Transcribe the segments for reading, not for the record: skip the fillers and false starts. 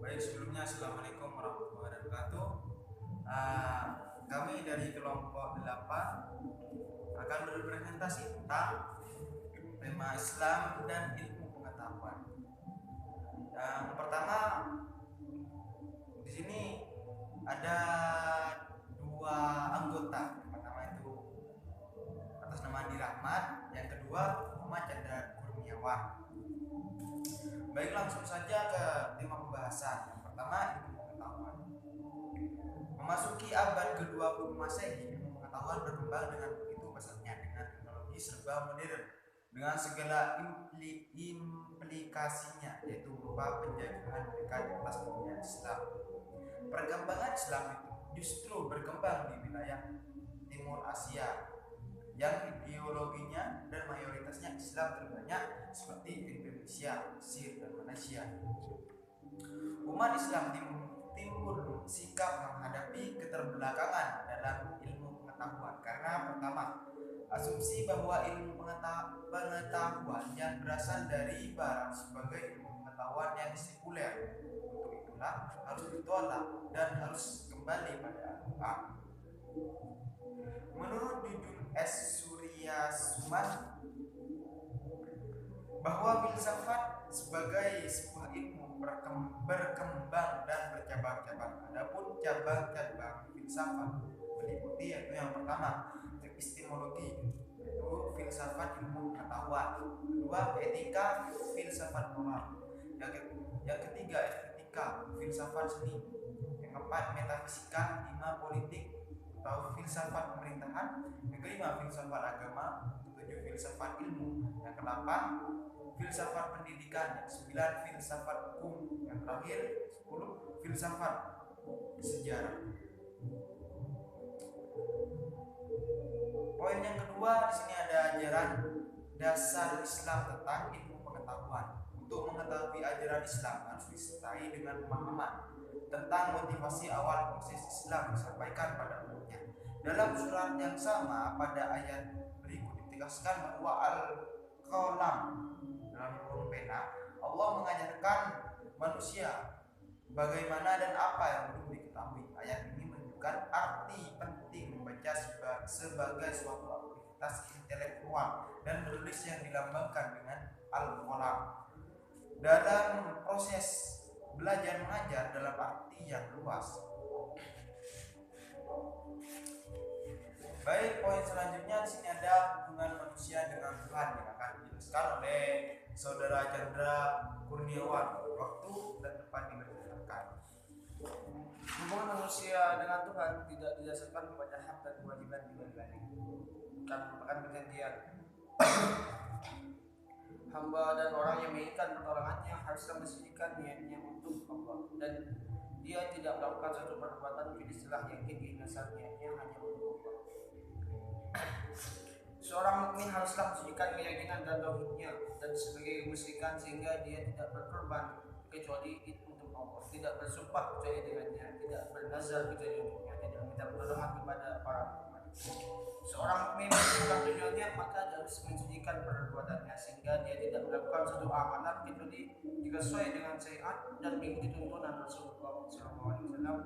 Baik, sebelumnya Assalamualaikum warahmatullahi wabarakatuh. Ah, Kami dari kelompok 8 akan berpresentasi tentang tema Islam dan ilmu pengetahuan. Yang pertama, di sini ada dua anggota. Yang pertama itu atas nama Andi Rahmat, yang kedua Muhammad Chandra Kurniawan. Baik, langsung saja ke tema pembahasan. Yang pertama, ilmu pengetahuan. Memasuki abad ke-20 Masehi, ilmu pengetahuan berkembang dengan begitu pesatnya dengan teknologi serba modern dengan segala implikasinya, yaitu berupa penjajahan mereka di atas dunia Islam. Perkembangan Islam itu justru berkembang di wilayah Timur Asia yang ideologinya dan mayoritasnya Islam terbanyak seperti Indonesia, Mesir, dan Malaysia. Umat Islam timbul sikap menghadapi keterbelakangan dalam ilmu pengetahuan karena pertama, asumsi bahwa ilmu pengetahuan yang berasal dari barat sebagai ilmu pengetahuan yang sekuler. Untuk itulah harus ditolak dan harus kembali pada Al-Quran. Menurut Jujun S. Surya Suman, bahwa filsafat sebagai sebuah ilmu berkembang dan bercabang-cabang. Adapun cabang-cabang filsafat meliputi yaitu yang pertama epistemologi, yaitu filsafat ilmu pengetahuan. Kedua, etika, filsafat moral. Yang ketiga, estetika, filsafat seni. Yang keempat, metafisika. Lima, politik atau filsafat pemerintahan. Yang kelima, filsafat agama. Ketujuh, filsafat ilmu. Yang kedelapan, filsafat pendidikan. Yang sembilan, filsafat hukum. Yang terakhir, 10, filsafat sejarah. Poin yang kedua, di sini ada ajaran dasar Islam tentang ilmu pengetahuan. Untuk mengetahui ajaran Islam harus disertai dengan pemahaman tentang motivasi awal proses Islam disampaikan pada umatnya. Dalam surat yang sama pada ayat berikut ditegaskan bahwa al-qalam, dalam kurung pena, Allah mengajarkan manusia bagaimana dan apa yang perlu diketahui. Ayat ini menunjukkan arti penting membaca sebagai suatu aktivitas intelektual dan menulis yang dilambangkan dengan al-qalam. Dalam proses belajar mengajar dalam arti yang luas. Baik, poin selanjutnya di sini ada hubungan manusia dengan Tuhan yang akan dijelaskan oleh Saudara Chandra Kurniawan. Waktu dan tempat dipersilakan. Hubungan manusia dengan Tuhan tidak didasarkan pada hak dan kewajiban pribadi, bukan merupakan perjanjian. Hamba dan orang yang menginginkan pertolongannya haruslah mensujudkan niatnya untuk Allah, dan dia tidak melakukan suatu perbuatan istilah yang dasar niatnya hanya untuk Allah. Seorang mukmin haruslah mensujudkan keyakinan dan tauhidnya dan sebagai kemusyrikan sehingga dia tidak berkorban kecuali itu untuk Allah, tidak bersumpah kecuali dengannya, tidak bernazar kecuali untuknya, tidak meminta pertolongan kepada para umat. Seorang mukmin melakukan tujuannya maka harus mensucikan perbuatannya sehingga dia tidak melakukan suatu amalan kecuali jika sesuai dengan syariat dan mengikuti tuntunan Rasulullah SAW,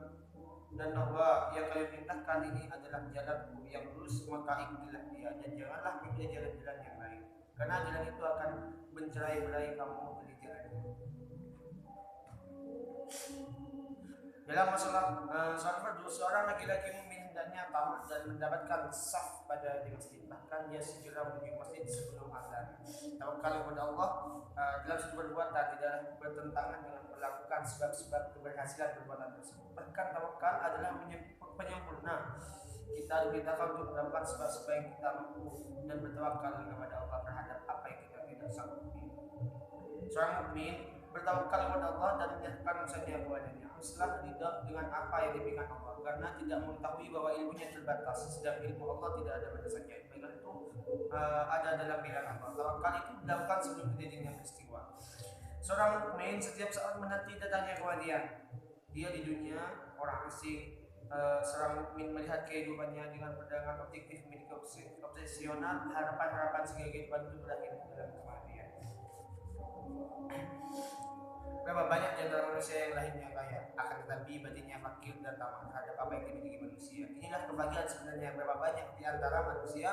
dan bahwa yang kalian perintahkan ini adalah jalan yang lurus, maka ikutilah dia dan janganlah memilih jalan-jalan yang lain, karena jalan itu akan mencerai-berai kamu dari jalannya. Dalam masalah sholat fardu, seorang laki-laki mukmin hendaknya tamat dan mendapatkan saf pada di masjid, bahkan dia segera menuju masjid sebelum azan. Tawakal kepada Allah dalam suatu perbuatan tidaklah bertentangan dengan melakukan sebab-sebab keberhasilan perbuatan tersebut. Bahkan tawakal adalah penyempurna. Kita diberitakan untuk melakukan sebab-sebab yang kita mampu dan bertawakal kepada Allah terhadap apa yang kita tidak sanggupi. Seorang mukmin bertawakal kepada Allah dan menyerahkan urusannya kepadanya. Haruslah ridha dengan apa yang diberikan Allah, karena tidak mengetahui bahwa ilmunya terbatas, sedang ilmu Allah tidak ada batasannya. Baiklah itu ada dalam pilihan Allah. Tawakal itu dilakukan sebelum kejadian peristiwa. Seorang mukmin setiap saat menanti datangnya kematian. Dia di dunia orang asing. Seorang mukmin melihat kehidupannya dengan pandangan objektif, memiliki obsesional harapan-harapan sehingga kehidupan itu berakhir dalam kematian. Berapa banyak di antara manusia yang lahirnya kaya, akan tetapi batinnya fakir dan tamak terhadap apa yang dimiliki manusia. Inilah kebahagiaan sebenarnya. Berapa banyak di antara manusia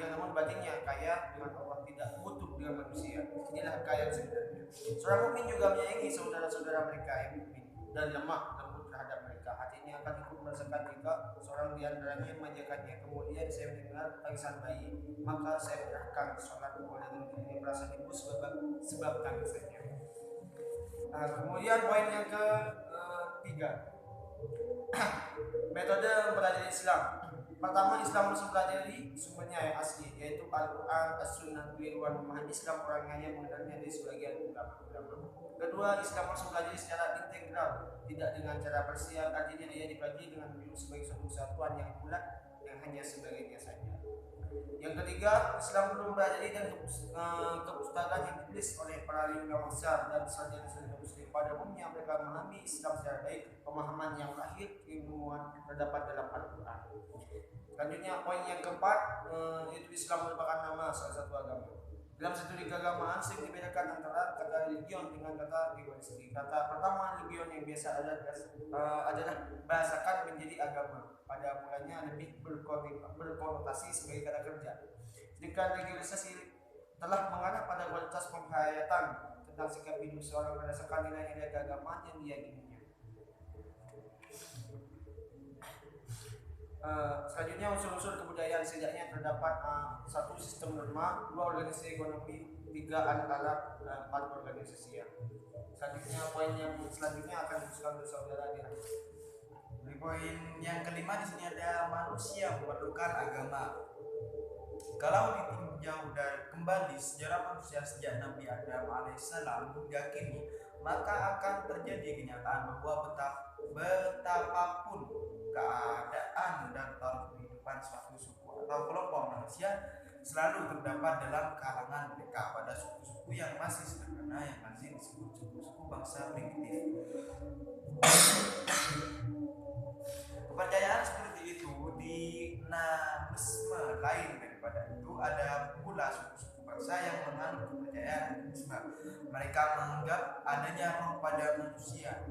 yang namun batinnya kaya dengan Allah, tidak butuh dengan manusia. Inilah kekayaan sebenarnya. Seorang mukmin juga menyayangi saudara-saudara mereka yang mukmin dan lemah lembut terhadap mereka. Hatinya akan ikut merasakan jika seorang di antaranya memanjakannya. Kemudian saya mendengar tangisan bayi, maka saya menyerahkan sholat kepada diri merasa ibu sebab tangisannya. Kemudian poin yang ketiga, metode mempelajari Islam. Pertama, Islam harus mempelajari sumbernya yang asli, yaitu Al-Quran, As-Sunnah. Keliruan memahami Islam orang hanya mengenalnya dari sebagian ulama. Kedua, Islam harus mempelajari secara integral, tidak dengan cara parsial, artinya ia dipelajari dengan menunjuk sebagai suatu kesatuan yang bulat yang hanya sebagiannya saja. Yang ketiga, Islam perlu mempelajari dan kepustakaan yang ditulis oleh para ulama besar dan sarjana-sarjana muslim. Pada umumnya mereka memahami Islam secara baik. Pemahaman yang lahir keilmuan terdapat dalam Al-Quran. Selanjutnya, poin yang keempat, yaitu Islam merupakan nama salah satu agama. Dalam satu keagamaan sering dibedakan antara kata religion dengan kata devosi. Kata pertama, religion yang biasa adalah bahasakan menjadi agama. Pada mulanya lebih berkonotasi sebagai kata kerja. Sedangkan religiosisasi telah mengarah pada kualitas penghayatan tentang sikap hidup seorang berdasarkan nilai-nilai keagamaan yang diyakininya. Selanjutnya, unsur-unsur kebudayaan. Setidaknya terdapat satu sistem norma, dua organisasi ekonomi, tiga alat-alat, empat organisasi. Selanjutnya, poin yang selanjutnya akan diteruskan oleh saudara di Poin yang kelima di sini ada manusia memerlukan agama. Kalau ditinjau dari kembali sejarah manusia sejak Nabi Adam alaihissalam hingga kini, maka akan terjadi kenyataan bahwa betapapun keadaan dan kehidupan suatu suku atau kelompok manusia selalu terdapat dalam kalangan mereka pada suku-suku yang masih sederhana yang masih disebut suku-suku bangsa primitif. Kepercayaan seperti itu di nanisme lain daripada itu ada pula suku-suku bangsa yang menganut kepercayaan nanisme. Mereka menganggap adanya roh pada manusia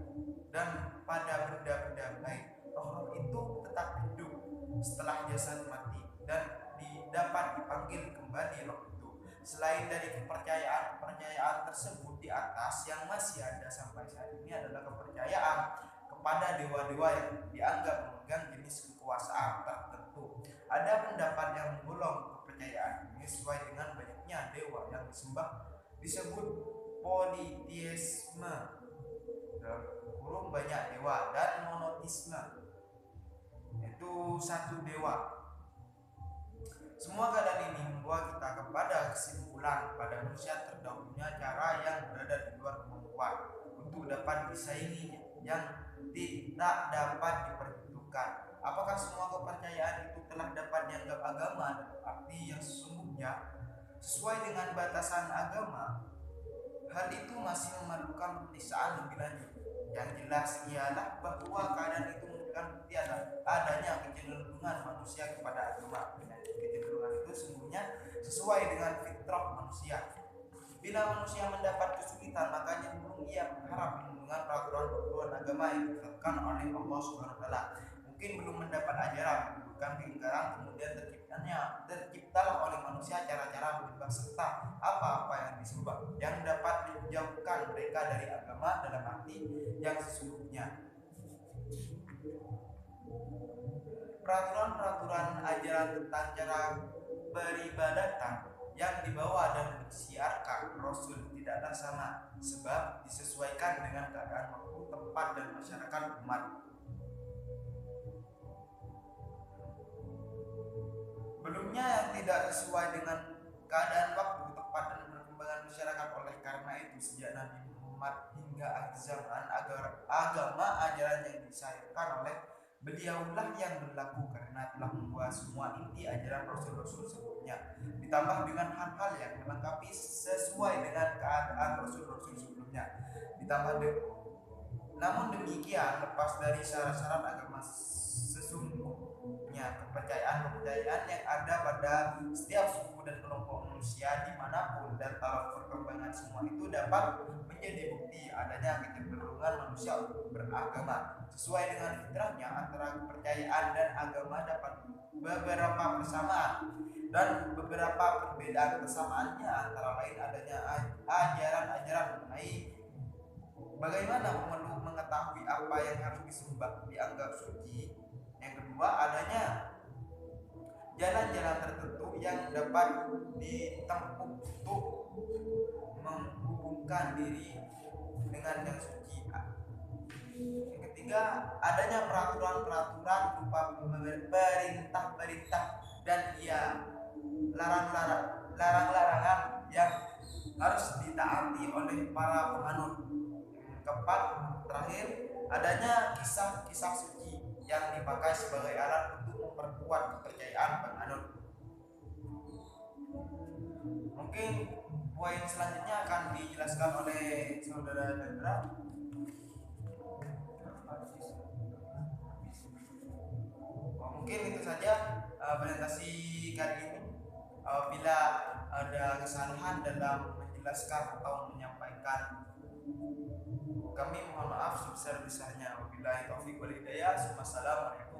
dan pada benda-benda lain. Roh itu tetap hidup setelah jasad mati dan dapat dipanggil kembali roh itu. Selain dari kepercayaan tersebut di atas, yang masih ada sampai saat ini adalah kepercayaan pada dewa-dewa yang dianggap memegang jenis kekuasaan tertentu. Ada pendapat yang menggolong kepercayaan ini sesuai dengan banyaknya dewa yang disebut politeisme, dalam kurung banyak dewa, dan monoteisme, yaitu satu dewa. Semua keadaan ini membawa kita kepada kesimpulan pada manusia terdahulunya cara yang berada di luar kemampuan untuk dapat disainginya, yang tidak dapat diperhitungkan. Apakah semua kepercayaan itu telah dapat dianggap agama dalam arti yang sesungguhnya sesuai dengan batasan agama? Hal itu masih memerlukan pemeriksaan lebih lanjut. Yang jelas ialah bahwa keadaan itu menunjukkan bukti adanya kecenderungan manusia kepada agama. Kecenderungan itu sesungguhnya sesuai dengan fitrah manusia. Bila manusia mendapat kesulitan, maka cenderung ia berharap dengan peraturan-peraturan agama yang ditetapkan oleh Allah SWT. Mungkin belum mendapat ajaran, bukan keingkaran, kemudian terciptalah oleh manusia cara-cara berubah serta apa-apa yang disembah yang dapat menjauhkan mereka dari agama dalam arti yang sesungguhnya. Peraturan-peraturan ajaran tentang cara beribadatan yang dibawa dan disiarkan Rasul tidaklah sama, sebab disesuaikan dengan keadaan waktu, tempat, dan masyarakat umat. Belumnya yang tidak sesuai dengan keadaan waktu, tempat, dan perkembangan masyarakat. Oleh karena itu sejak Nabi Muhammad hingga akhir zaman, agama ajaran yang disyaratkan oleh beliaulah yang berlaku, karena telah membawa semua inti ajaran Rasul-Rasul sebelumnya, ditambah dengan hal-hal yang melengkapi sesuai dengan keadaan Rasul-Rasul sebelumnya. Namun demikian, lepas dari syarat-syarat agama sesungguhnya, tentunya kepercayaan-kepercayaan yang ada pada setiap suku dan kelompok manusia dimanapun, dan dalam perkembangan semua itu dapat menjadi bukti adanya kecenderungan manusia untuk beragama. Sesuai dengan fitrahnya, antara kepercayaan dan agama dapat beberapa persamaan dan beberapa perbedaan. Persamaannya antara lain adanya ajaran-ajaran mengenai bagaimana pemeluk mengetahui apa yang harus disembah dianggap suci. Yang kedua, adanya jalan-jalan tertentu yang dapat ditempuh untuk menghubungkan diri dengan yang suci. Yang ketiga, adanya peraturan-peraturan berupa perintah-perintah dan larang-larangan yang harus ditaati oleh para penganut. Keempat, terakhir, adanya kisah-kisah suci yang dipakai sebagai alat untuk memperkuat kepercayaan penganut. Mungkin poin selanjutnya akan dijelaskan oleh saudara Chandra. Mungkin itu saja presentasi kali ini. Bila ada kesalahan dalam menjelaskan atau menyampaikan, kami mohon maaf sebesar-besarnya. Wabillahi taufiq wal hidayah. Wassalamualaikum.